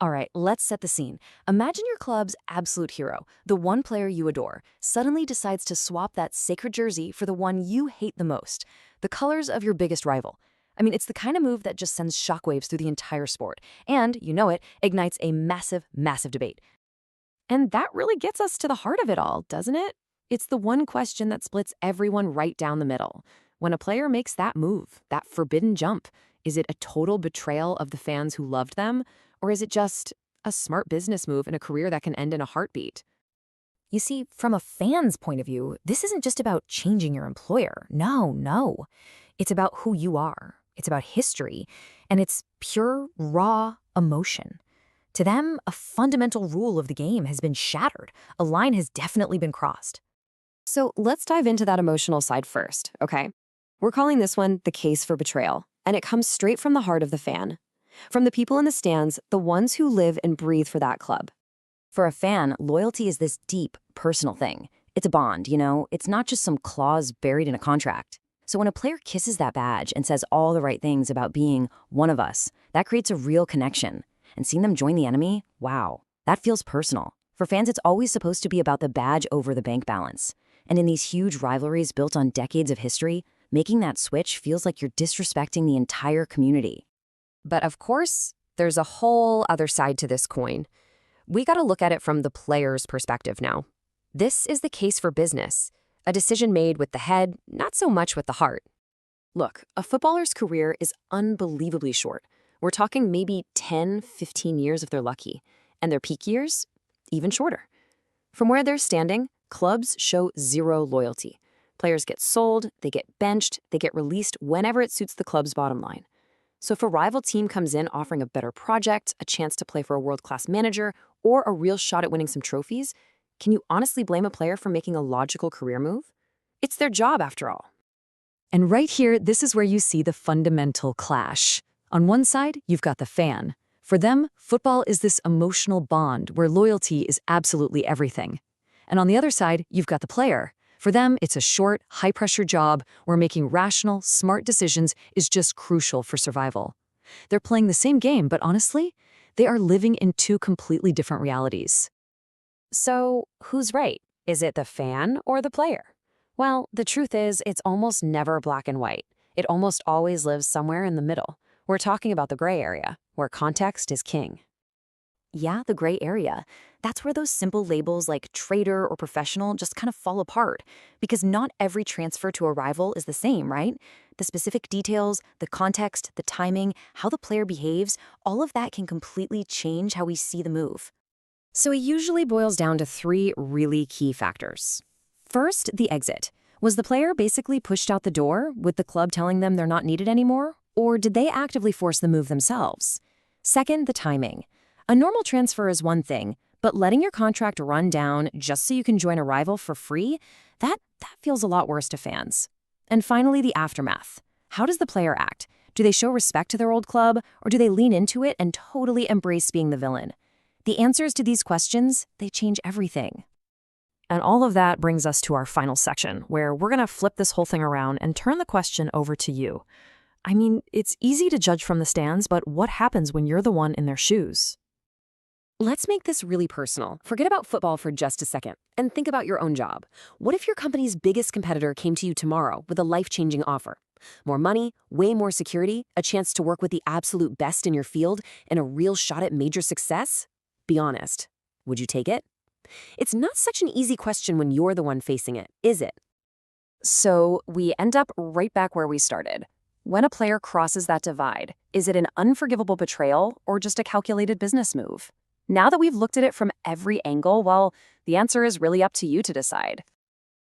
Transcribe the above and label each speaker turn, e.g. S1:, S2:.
S1: All right, let's set the scene. Imagine your club's absolute hero, the one player you adore, suddenly decides to swap that sacred jersey for the one you hate the most, the colors of your biggest rival. I mean, it's the kind of move that just sends shockwaves through the entire sport, and, you know it, ignites a massive, massive debate. And that really gets us to the heart of it all, doesn't it? It's the one question that splits everyone right down the middle. When a player makes that move, that forbidden jump, is it a total betrayal of the fans who loved them? Or is it just a smart business move in a career that can end in a heartbeat? You see, from a fan's point of view, this isn't just about changing your employer. No. It's about who you are. It's about history. And it's pure, raw emotion. To them, a fundamental rule of the game has been shattered. A line has definitely been crossed. So let's dive into that emotional side first, okay? We're calling this one the case for betrayal, and it comes straight from the heart of the fan. From the people in the stands, the ones who live and breathe for that club. For a fan, loyalty is this deep, personal thing. It's a bond, you know? It's not just some clause buried in a contract. So when a player kisses that badge and says all the right things about being one of us, that creates a real connection. And seeing them join the enemy, wow, that feels personal. For fans, it's always supposed to be about the badge over the bank balance. And in these huge rivalries built on decades of history, making that switch feels like you're disrespecting the entire community. But of course, there's a whole other side to this coin. We got to look at it from the player's perspective now. This is the case for business, a decision made with the head, not so much with the heart. Look, a footballer's career is unbelievably short. We're talking maybe 10, 15 years if they're lucky, and their peak years, even shorter. From where they're standing, clubs show zero loyalty. Players get sold, they get benched, they get released whenever it suits the club's bottom line. So if a rival team comes in offering a better project, a chance to play for a world-class manager, or a real shot at winning some trophies, can you honestly blame a player for making a logical career move? It's their job, after all. And right here, this is where you see the fundamental clash. On one side, you've got the fan. For them, football is this emotional bond where loyalty is absolutely everything. And on the other side, you've got the player. For them, it's a short, high-pressure job where making rational, smart decisions is just crucial for survival. They're playing the same game, but honestly, they are living in two completely different realities. So, who's right? Is it the fan or the player? Well, the truth is, it's almost never black and white. It almost always lives somewhere in the middle. We're talking about the gray area, where context is king. Yeah, the gray area. That's where those simple labels like traitor or professional just kind of fall apart, because not every transfer to a rival is the same, right? The specific details, the context, the timing, how the player behaves, all of that can completely change how we see the move. So it usually boils down to three really key factors. First, the exit. Was the player basically pushed out the door with the club telling them they're not needed anymore? Or did they actively force the move themselves? Second, the timing. A normal transfer is one thing, but letting your contract run down just so you can join a rival for free, that feels a lot worse to fans. And finally, the aftermath. How does the player act? Do they show respect to their old club, or do they lean into it and totally embrace being the villain? The answers to these questions, they change everything. And all of that brings us to our final section, where we're going to flip this whole thing around and turn the question over to you. I mean, it's easy to judge from the stands, but what happens when you're the one in their shoes? Let's make this really personal. Forget about football for just a second and think about your own job. What if your company's biggest competitor came to you tomorrow with a life-changing offer? More money, way more security, a chance to work with the absolute best in your field, and a real shot at major success? Be honest. Would you take it? It's not such an easy question when you're the one facing it, is it? So we end up right back where we started. When a player crosses that divide, is it an unforgivable betrayal or just a calculated business move? Now that we've looked at it from every angle, well, the answer is really up to you to decide.